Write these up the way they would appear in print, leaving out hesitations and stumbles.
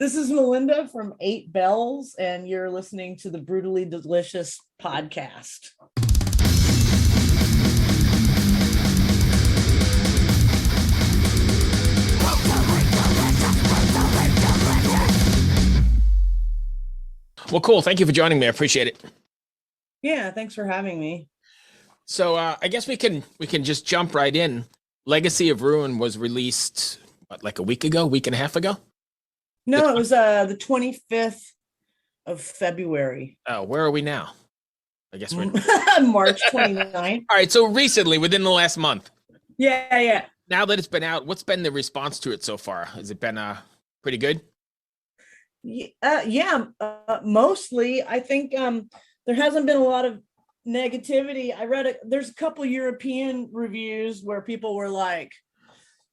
This is Melynda from Eight Bells, and you're listening to the Brutally Delicious podcast. Well, cool. Thank you for joining me. I appreciate it. Yeah, thanks for having me. So I guess we can just jump right in. Legacy of Ruin was released like a week and a half ago? No, it was the 25th of February. Oh, where are we now? I guess we're March 29th. All right, so recently, within the last month. Yeah. Now that it's been out, what's been the response to it so far? Has it been pretty good? Mostly. I think there hasn't been a lot of negativity. I read it. There's a couple European reviews where people were like,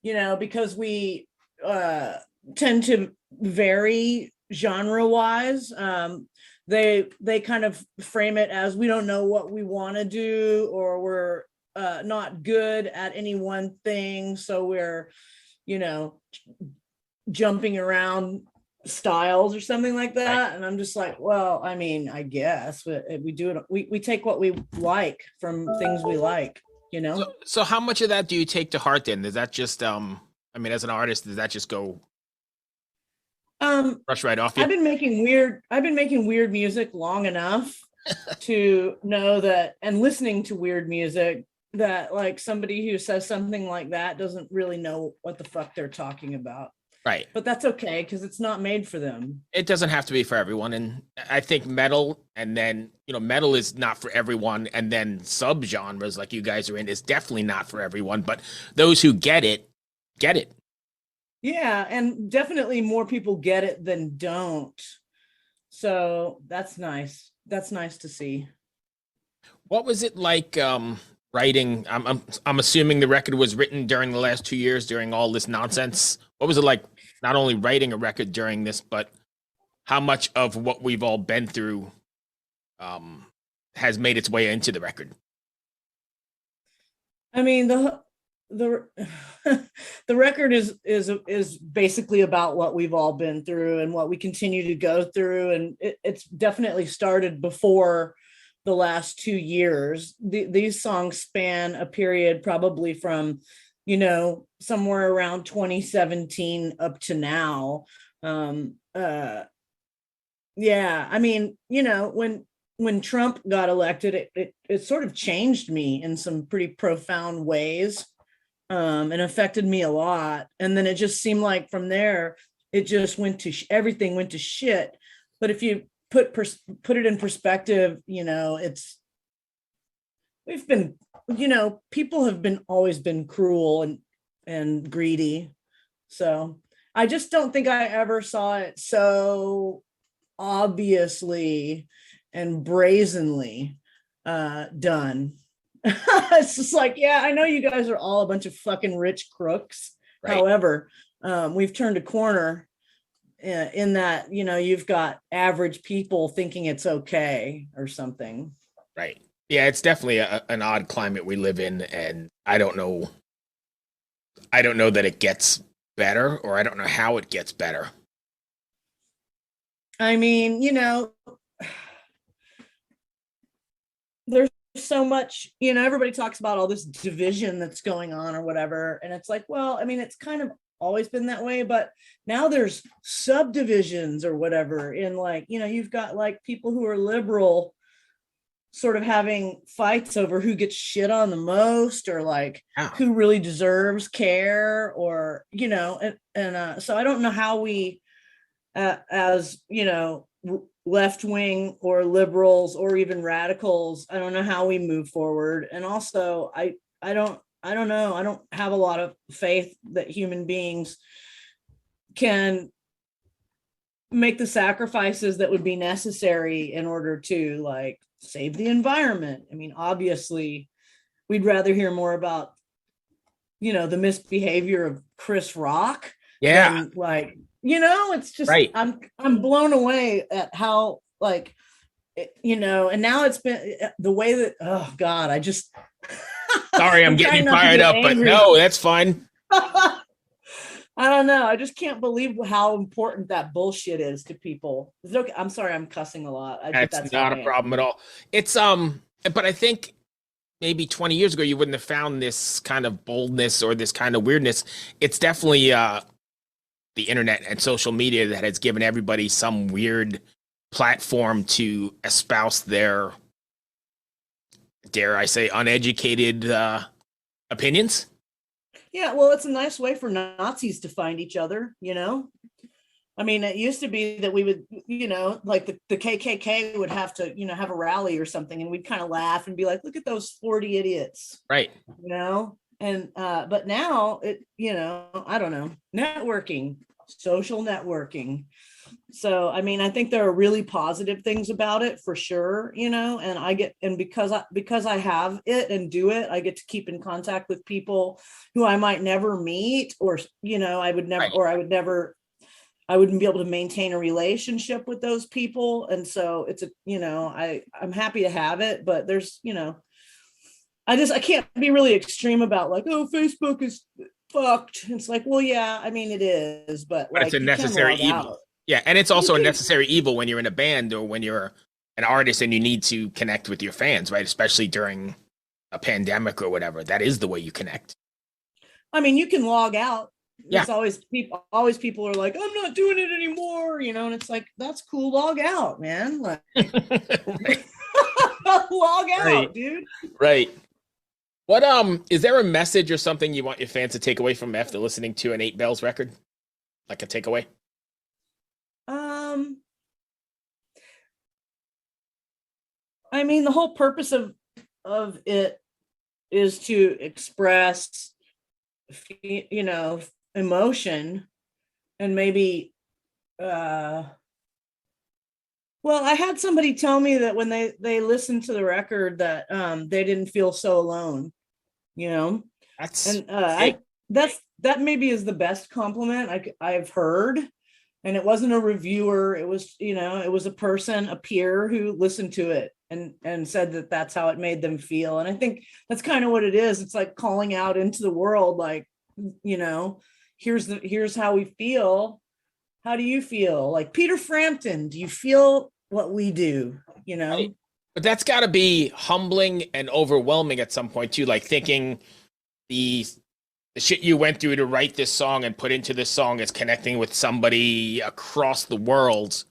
because we tend to vary genre-wise. They kind of frame it as we don't know what we want to do, or we're not good at any one thing, so we're jumping around styles or something like that. Right. And I'm just like, well, I mean, I guess we do it. We take what we like from things we like, So how much of that do you take to heart then? Does that just as an artist, does that just go brush right off you? I've been making weird music long enough to know that, and listening to weird music, that like somebody who says something like that doesn't really know what the fuck they're talking about. Right. But that's okay, because it's not made for them. It doesn't have to be for everyone. And I think metal, and then, metal is not for everyone. And then subgenres like you guys are in is definitely not for everyone. But those who get it, get it. Yeah. And definitely more people get it than don't. So that's nice. That's nice to see. What was it like writing? I'm assuming the record was written during the last 2 years during all this nonsense. What was it like not only writing a record during this, but how much of what we've all been through has made its way into the record? I mean, the record is basically about what we've all been through and what we continue to go through, and it's definitely started before the last 2 years. These songs span a period probably from somewhere around 2017 up to now. I mean, when Trump got elected, it sort of changed me in some pretty profound ways, and affected me a lot. And then it just seemed like from there, it just went to everything went to shit. But if you put it in perspective, we've been, people have always been cruel and greedy. So I just don't think I ever saw it so obviously and brazenly done. It's just like, yeah, I know you guys are all a bunch of fucking rich crooks. Right. However, we've turned a corner in that, you've got average people thinking it's okay or something. Right. Yeah, it's definitely an odd climate we live in, and I don't know that it gets better, or I don't know how it gets better. I mean, there's so much, everybody talks about all this division that's going on or whatever, and it's like, well, I mean, it's kind of always been that way, but now there's subdivisions or whatever in, like, you've got like people who are liberal sort of having fights over who gets shit on the most, or like who really deserves care, or so I don't know how we as left wing or liberals or even radicals, I don't know how we move forward. And also I don't know, I don't have a lot of faith that human beings can make the sacrifices that would be necessary in order to like save the environment. I mean, obviously we'd rather hear more about the misbehavior of Chris Rock. Yeah, like, it's just right. I'm blown away at how, like, and now it's been the way that, oh God, I just sorry, I'm getting fired up, but no, that's fine. I don't know. I just can't believe how important that bullshit is to people. Is it okay? I'm sorry, I'm cussing a lot, but That's that's how not a I problem at am. all. It's but I think maybe 20 years ago you wouldn't have found this kind of boldness or this kind of weirdness. It's definitely the internet and social media that has given everybody some weird platform to espouse their, dare I say, uneducated opinions. Yeah, well, it's a nice way for Nazis to find each other, you know? I mean, it used to be that we would, like the KKK would have to, have a rally or something, and we'd kind of laugh and be like, look at those 40 idiots, Right. And, but now I don't know, networking, social networking. So, I mean, I think there are really positive things about it for sure, and because I have it and do it, I get to keep in contact with people who I might never meet, or, Right. I wouldn't be able to maintain a relationship with those people. And so it's I'm happy to have it, but there's, I can't be really extreme about like, oh, Facebook is fucked. It's like, well, yeah, I mean, it is, but But it's a like you can necessary log evil. out. Yeah, and it's You also a can, necessary evil when you're in a band or when you're an artist and you need to connect with your fans, right? Especially during a pandemic or whatever. That is the way you connect. I mean, you can log out. Yeah. It's always people are like, I'm not doing it anymore, and it's like, that's cool. Log out, man. Like, Right. log Right. out, dude. Right. What is there a message or something you want your fans to take away from after listening to an Eight Bells record? Like a takeaway? Um, I mean, the whole purpose of it is to express, emotion, and maybe, well, I had somebody tell me that when they listened to the record that they didn't feel so alone, you know, That's and big. that maybe is the best compliment I've heard. And it wasn't a reviewer, it was, it was a person, a peer, who listened to it and said that that's how it made them feel. And I think that's kind of what it is. It's like calling out into the world, like, you know here's how we feel. How do you feel? Like, Peter Frampton, do you feel what we do? Right. But that's got to be humbling and overwhelming at some point too. Like thinking the the shit you went through to write this song and put into this song is connecting with somebody across the world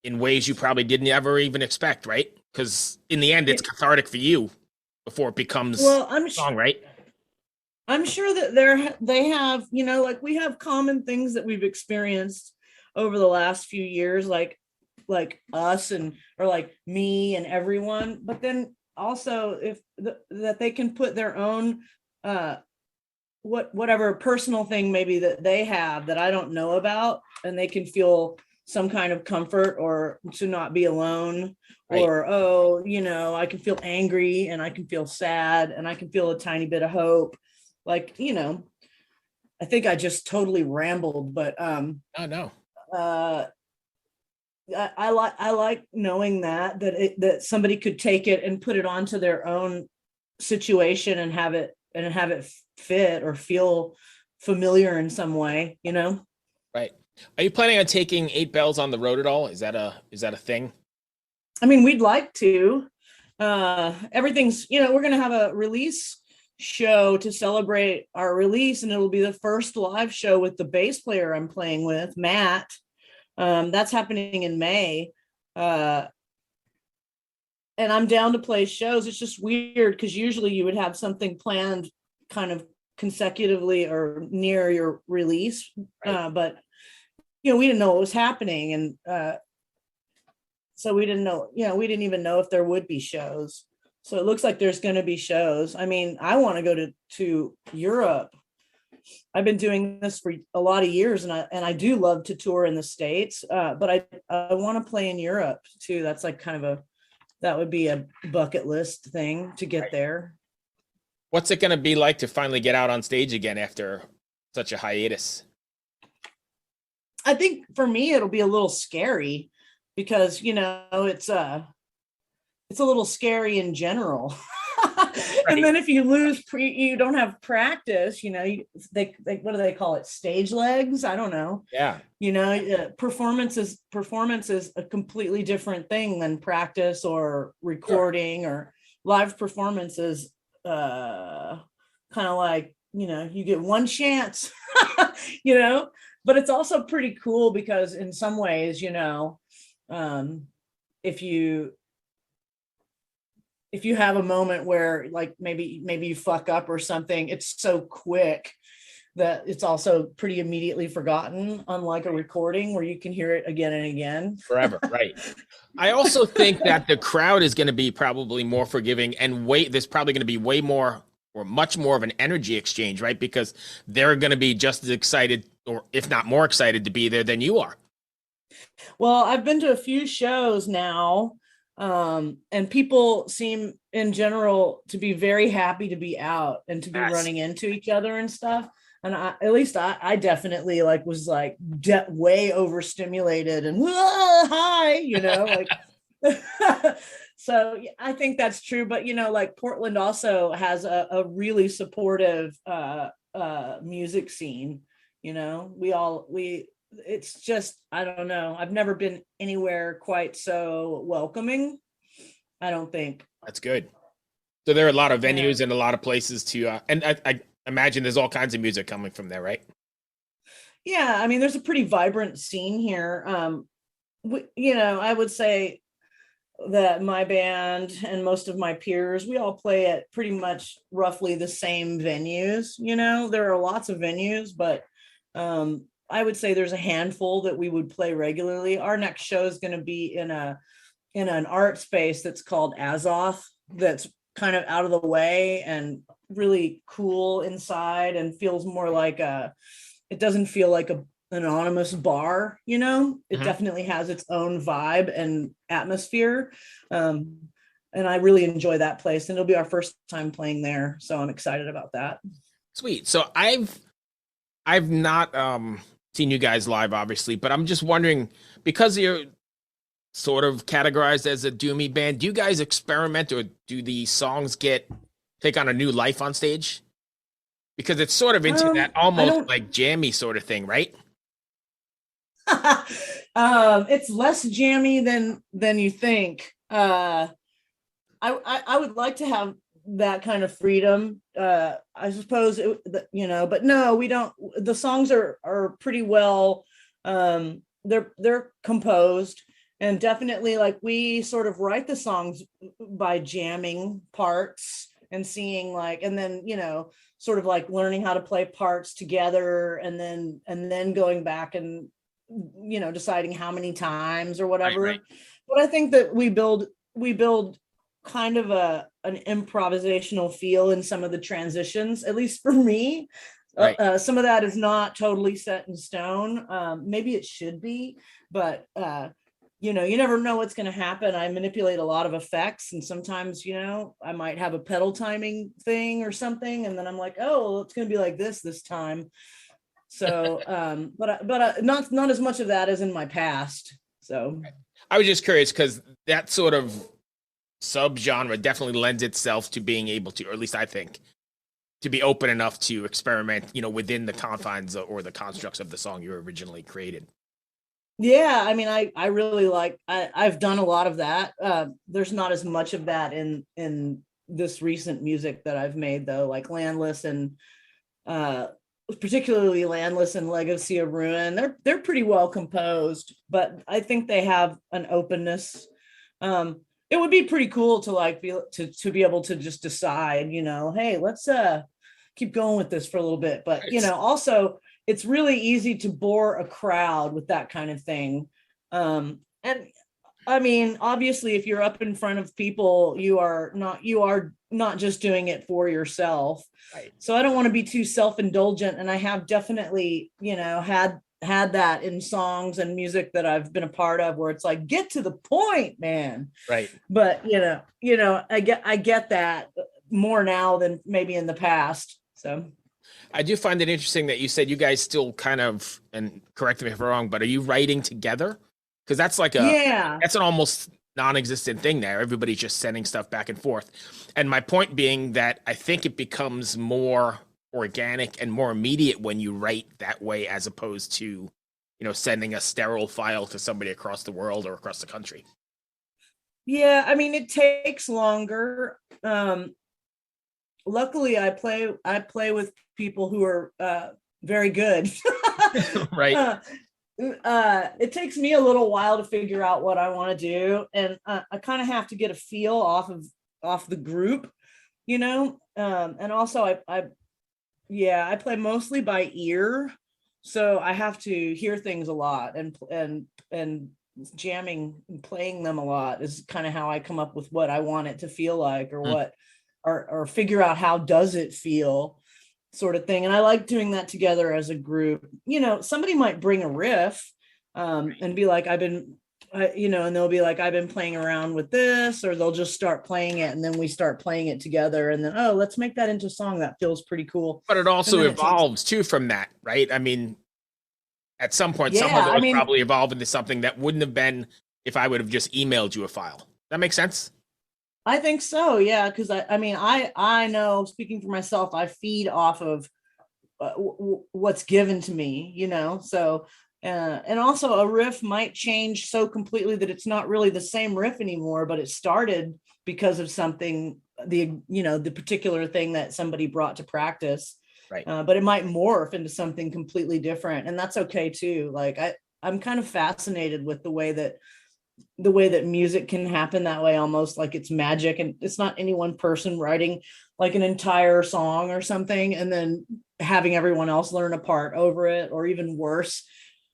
in ways you probably didn't ever even expect, right? Because in the end, Yeah, it's cathartic for you before it becomes well, a song, right? I'm sure that they have, like, we have common things that we've experienced over the last few years, like us, and or like me and everyone. But then also, if that they can put their own, uh whatever personal thing maybe that they have that I don't know about, and they can feel some kind of comfort, or to not be alone, Right. or, oh, I can feel angry, and I can feel sad, and I can feel a tiny bit of hope. Like, I think I just totally rambled, but Oh no. uh I like knowing that somebody could take it and put it onto their own situation, and have it fit or feel familiar in some way. Right. Are you planning on taking Eight Bells on the road at all? Is that a thing? I mean, we'd like to. Everything's, we're going to have a release show to celebrate our release, and it'll be the first live show with the bass player I'm playing with, Matt. That's happening in May. Uh, and I'm down to play shows. It's just weird because usually you would have something planned kind of consecutively or near your release. Right. But we didn't know what was happening. And so we didn't know, we didn't even know if there would be shows. So it looks like there's going to be shows. I mean, I want to go to Europe. I've been doing this for a lot of years, and I do love to tour in the States, but I want to play in Europe too. That's like kind of that would be a bucket list thing to get Right. there. What's it going to be like to finally get out on stage again after such a hiatus? I think for me it'll be a little scary because it's a little scary in general. And Right. then if you lose you don't have practice, they what do they call it, stage legs, I don't know. Yeah. Performance is a completely different thing than practice or Sure. recording, or live performances. Kind of like, you get one chance. you know but it's also pretty cool because in some ways, um if you have a moment where, like, maybe you fuck up or something, it's so quick that it's also pretty immediately forgotten, unlike a recording where you can hear it again and again. Forever. Right. I also think that the crowd is going to be probably more forgiving and there's probably going to be way more or much more of an energy exchange, right? Because they're going to be just as excited or if not more excited to be there than you are. Well, I've been to a few shows now, and people seem in general to be very happy to be out and to be Yes. running into each other and stuff. And at least I definitely was like way overstimulated and hi, like. So yeah, I think that's true. But like Portland also has a really supportive music scene. We it's just, I don't know, I've never been anywhere quite so welcoming, I don't think. That's good. So there are a lot of Yeah. venues and a lot of places and I imagine there's all kinds of music coming from there, right? Yeah, I mean, there's a pretty vibrant scene here. I would say that my band and most of my peers, we all play at pretty much roughly the same venues. There are lots of venues, but I would say there's a handful that we would play regularly. Our next show is going to be in an art space that's called Azoth, that's kind of out of the way and really cool inside, and feels more like it doesn't feel like an anonymous bar. It Mhm. definitely has its own vibe and atmosphere. And I really enjoy that place, and it'll be our first time playing there, so I'm excited about that. Sweet. So I've not seen you guys live, obviously, but I'm just wondering because you're sort of categorized as a doomy band, do you guys experiment or do the songs take on a new life on stage? Because it's sort of into that I almost don't like jammy sort of thing, right? it's less jammy than you think. I would like to have that kind of freedom. I suppose but no, we don't. The songs are pretty well. They're composed, and definitely, like, we sort of write the songs by jamming parts and seeing, like, and then sort of like learning how to play parts together, and then going back and deciding how many times or Right, right, whatever. But I think that we build kind of an improvisational feel in some of the transitions, at least for me. right. Some of that is not totally set in stone. Maybe it should be, but you never know what's going to happen. I manipulate a lot of effects, and sometimes I might have a pedal timing thing or something, and then I'm like, oh, well, it's going to be like this time. So but not as much of that as in my past. So I was just curious because that sort of subgenre definitely lends itself to being able to, or at least I think, to be open enough to experiment, within the confines or the constructs of the song you originally created. yeah, I mean, I really I've done a lot of that. There's not as much of that in this recent music that I've made, though, like Landless and uh particularly Landless and Legacy of Ruin. They're pretty well composed, but I think they have an openness. It would be pretty cool to be able to just decide, hey, let's keep going with this for a little bit. But Right. also, it's really easy to bore a crowd with that kind of thing. And I mean, obviously, if you're up in front of people, you are not just doing it for yourself. Right. So I don't want to be too self-indulgent, and I have definitely, had that in songs and music that I've been a part of, where it's like, get to the point, man. Right. But I get that more now than maybe in the past. So I do find it interesting that you said you guys still kind of, and correct me if I'm wrong, but are you writing together? Because yeah. that's an almost non-existent thing there. Everybody's just sending stuff back and forth. And my point being that I think it becomes more organic and more immediate when you write that way, as opposed to, sending a sterile file to somebody across the world or across the country. Yeah, I mean, it takes longer. Luckily I play with people who are very good. Right. It takes me a little while to figure out what I want to do, and I kind of have to get a feel off the group, and also I play mostly by ear, so I have to hear things a lot, and jamming and playing them a lot is kind of how I come up with what I want it to feel like, or what, or figure out how does it feel, sort of thing. And I like doing that together as a group. Somebody might bring a riff and be like, and they'll be like, I've been playing around with this, or they'll just start playing it, and then we start playing it together, and then, oh, let's make that into a song. That feels pretty cool. But it also evolves too from that, right? I mean, at some point, some of those probably evolve into something that wouldn't have been if I would have just emailed you a file. That makes sense? I think so, yeah, because I know, speaking for myself, I feed off of what's given to me, so and also a riff might change so completely that it's not really the same riff anymore, but it started because of something, the particular thing that somebody brought to practice. Right. But it might morph into something completely different, and that's okay too. Like I'm kind of fascinated with the way that music can happen that way, almost like it's magic, and it's not any one person writing like an entire song or something and then having everyone else learn a part over it, or even worse,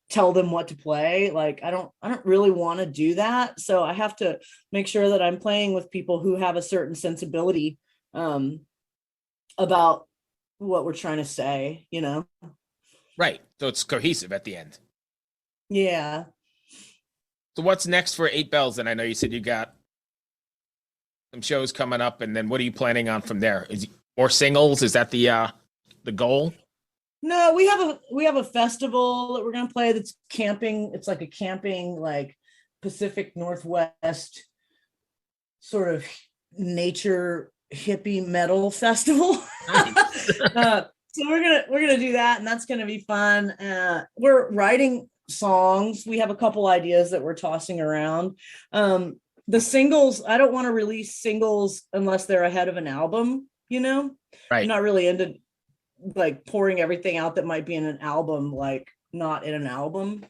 tell them what to play. Like I don't really want to do that, so I have to make sure that I'm playing with people who have a certain sensibility about what we're trying to say, Right, so it's cohesive at the end. Yeah. So what's next for 8 Bells? And I know you said you got some shows coming up, and then what are you planning on from there? Is more singles? Is that the goal? No, we have a festival that we're gonna play that's camping. It's like a camping, like Pacific Northwest sort of nature hippie metal festival. Nice. So we're gonna do that, and that's gonna be fun. We're writing songs. We have a couple ideas that we're tossing around. The singles, I don't want to release singles unless they're ahead of an album, Right. I'm not really into like pouring everything out that might be in an album, like not in an album.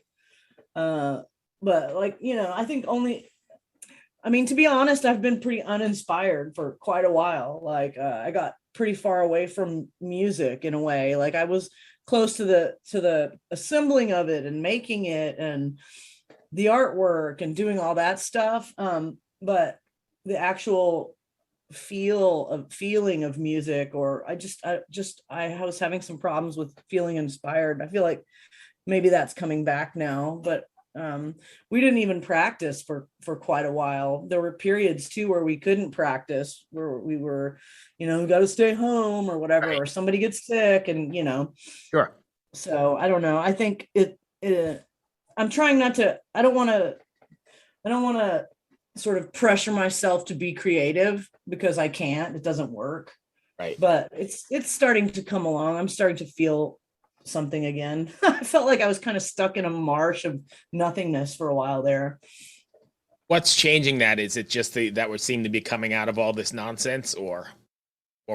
But like, I think to be honest, I've been pretty uninspired for quite a while. Like I got pretty far away from music in a way. Like I was close to the assembling of it and making it and the artwork and doing all that stuff. But the actual feeling of music, or I was having some problems with feeling inspired. I feel like maybe that's coming back now, but we didn't even practice for quite a while. There were periods too where we couldn't practice, where we were, we got to stay home or whatever, Right. or somebody gets sick, and Sure. so I don't know. I think I'm trying not to. I don't want to sort of pressure myself to be creative, because I can't. It doesn't work. Right. But it's starting to come along. I'm starting to feel something again. I felt like I was kind of stuck in a marsh of nothingness for a while there. What's changing that? Is it just that would seem to be coming out of all this nonsense, or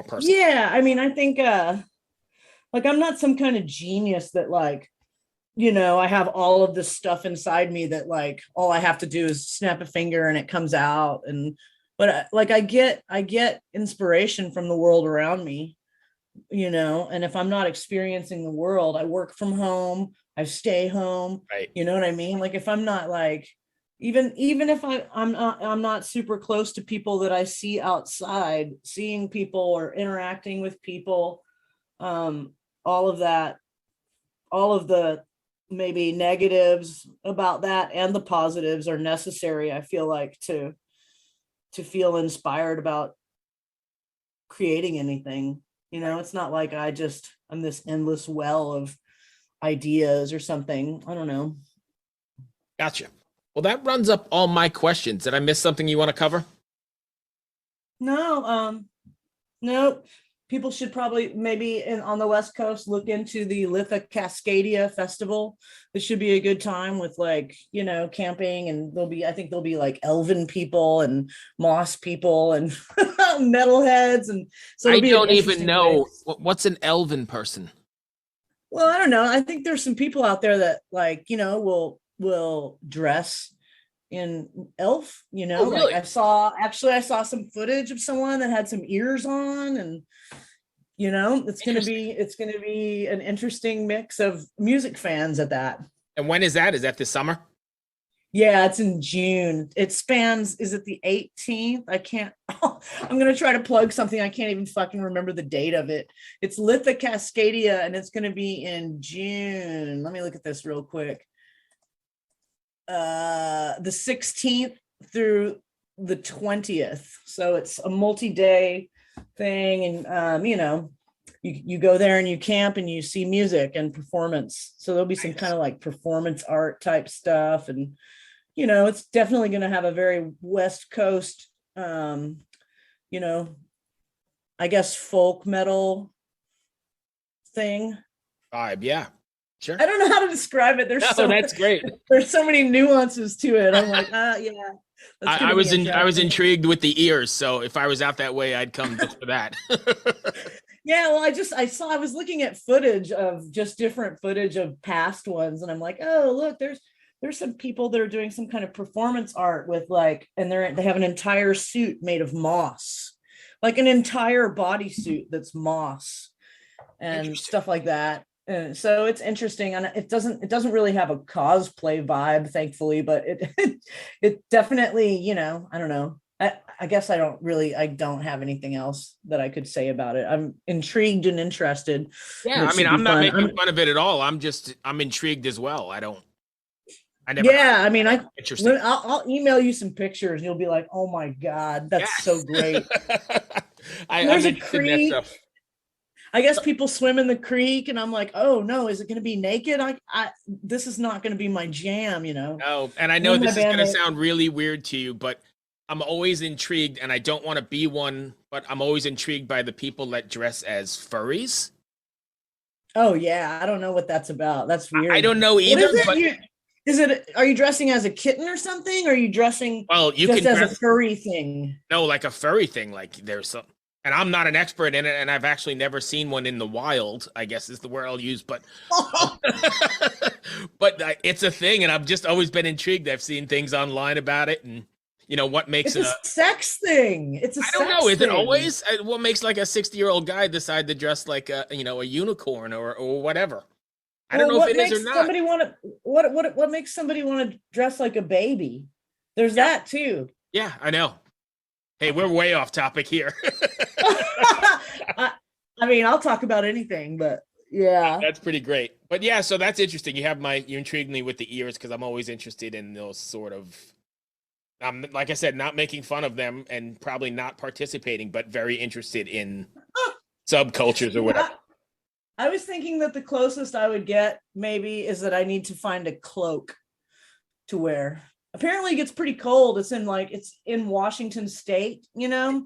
personal? Yeah, I think like I'm not some kind of genius that like, I have all of this stuff inside me that like all I have to do is snap a finger and it comes out. But like I get inspiration from the world around me, and if I'm not experiencing the world, I work from home, I stay home. Right. You know what I mean? Like if I'm not like, even if I'm not super close to people that I see outside, seeing people or interacting with people, all of that, all of the maybe negatives about that and the positives are necessary, I feel like, to feel inspired about creating anything. It's not like I'm this endless well of ideas or something. I don't know. Gotcha. Well, that runs up all my questions. Did I miss something you want to cover? No, no. People should probably maybe on the West Coast look into the Litha Cascadia Festival. This should be a good time with like, camping, and I think there'll be like elven people and moss people and metalheads. And so I it'll be an don't even interesting know mix. what's an elven person. Well, I don't know. I think there's some people out there that like, will dress in elf, Oh, like really? I saw some footage of someone that had some ears on, and Interesting. it's going to be an interesting mix of music fans at that. And when is that? Is that this summer? Yeah, it's in June. It spans, is it the 18th? I can't, I'm going to try to plug something. I can't even fucking remember the date of it. It's Litha Cascadia, and it's going to be in June. Let me look at this real quick. The 16th through the 20th. So it's a multi-day thing. And, you go there and you camp and you see music and performance. So there'll be some kind of like performance art type stuff. And, it's definitely going to have a very West Coast, you know, I guess folk metal thing. Vibe, yeah. Sure. I don't know how to describe it. No, that's great. There's so many nuances to it. I'm like, yeah. I was intrigued with the ears, so if I was out that way, I'd come just for that. Yeah, well, I was looking at footage of just different footage of past ones, and I'm like, oh, look, there's some people that are doing some kind of performance art with like, and they have an entire suit made of moss, like an entire bodysuit that's moss and stuff like that. And so it's interesting, and it doesn't really have a cosplay vibe, thankfully, but it definitely, I don't know. I guess I don't have anything else that I could say about it. I'm intrigued and interested, and Yeah, it I mean, should be I'm not fun. making fun of it at all. I'm intrigued as well. I never heard Yeah, I mean, interesting. I'll email you some pictures, and you'll be like, "Oh my God, that's so Yes. great." I'm There's a interested in that creek. stuff. I guess people swim in the creek, and I'm like, "Oh no, is it going to be naked? This is not going to be my jam." Oh, and I Me know and my this is going to bandmate. sound really weird to you, but I'm always intrigued, and I don't want to be one, but I'm always intrigued by the people that dress as furries. Oh yeah, I don't know what that's about. That's I weird. don't know What either, is it? but Are you dressing as a kitten or something? Or are you dressing well, you just can as a dress furry thing? no like a furry thing. Like there's some, and I'm not an expert in it, and I've actually never seen one in the wild. I guess is the word I'll use, um, but it's a thing, and I've just always been intrigued. I've seen things online about it, and what makes It's it a a sex thing. It's a I don't know. sex Is it thing. always what makes like a 60-year-old guy decide to dress like a unicorn or whatever? I don't Well, know if it is or not. what makes somebody want to dress like a baby? There's Yeah, that too. yeah, I know. Hey, we're way off topic here. I, I mean, I'll talk about anything, but yeah. That's pretty great. But yeah, so that's interesting. You intrigued me with the ears because I'm always interested in those sort of. Like I said, not making fun of them and probably not participating, but very interested in subcultures or whatever. I was thinking that the closest I would get maybe is that I need to find a cloak to wear. Apparently it gets pretty cold. It's in Washington State, and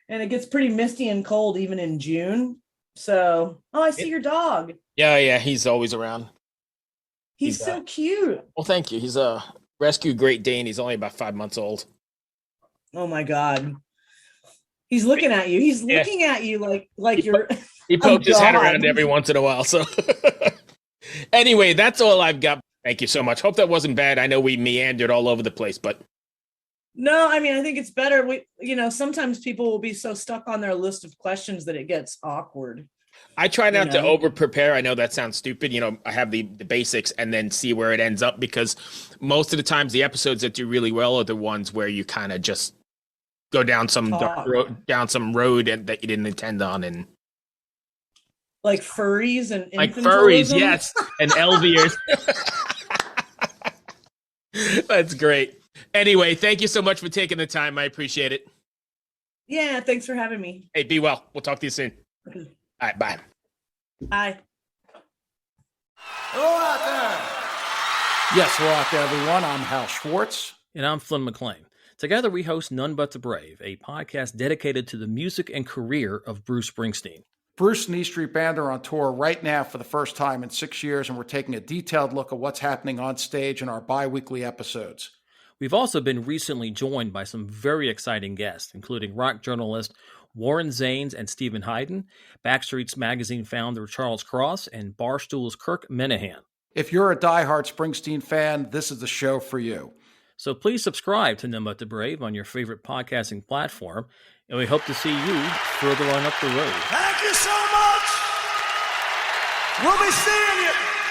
it gets pretty misty and cold even in June. So, oh, I see your dog. Yeah, yeah, he's always around. He's so cute. Well, thank you. He's a rescue Great Dane. He's only about 5 months old. Oh my God. He's looking at you. He's Yeah. looking at you like you're He a pokes his head god. around every once in a while. So, anyway, that's all I've got. Thank you so much. Hope that wasn't bad. I know we meandered all over the place, but No, I mean, I think it's better. Sometimes people will be so stuck on their list of questions that it gets awkward. I try not to over prepare. I know that sounds stupid. I have the basics and then see where it ends up because most of the times the episodes that do really well are the ones where you kind of just go down some dark road, down some road that you didn't intend on, and like furries and like furries, yes, and elviers. That's great. Anyway, thank you so much for taking the time. I appreciate it. Yeah, thanks for having me. Hey, be well. We'll talk to you soon. Okay. All right, bye. Bye. Hello out there. Yes, hello out there, everyone. I'm Hal Schwartz. And I'm Flynn McLean. Together we host None But the Brave, a podcast dedicated to the music and career of Bruce Springsteen. Bruce and E Street Band are on tour right now for the first time in 6 years, and we're taking a detailed look at what's happening on stage in our bi-weekly episodes. We've also been recently joined by some very exciting guests, including rock journalist Warren Zanes and Stephen Hayden, Backstreet's Magazine founder Charles Cross, and Barstool's Kirk Minahan. If you're a diehard Springsteen fan, this is the show for you. So please subscribe to None But the Brave on your favorite podcasting platform, and we hope to see you further on up the road. Thank you so much. We'll be seeing you.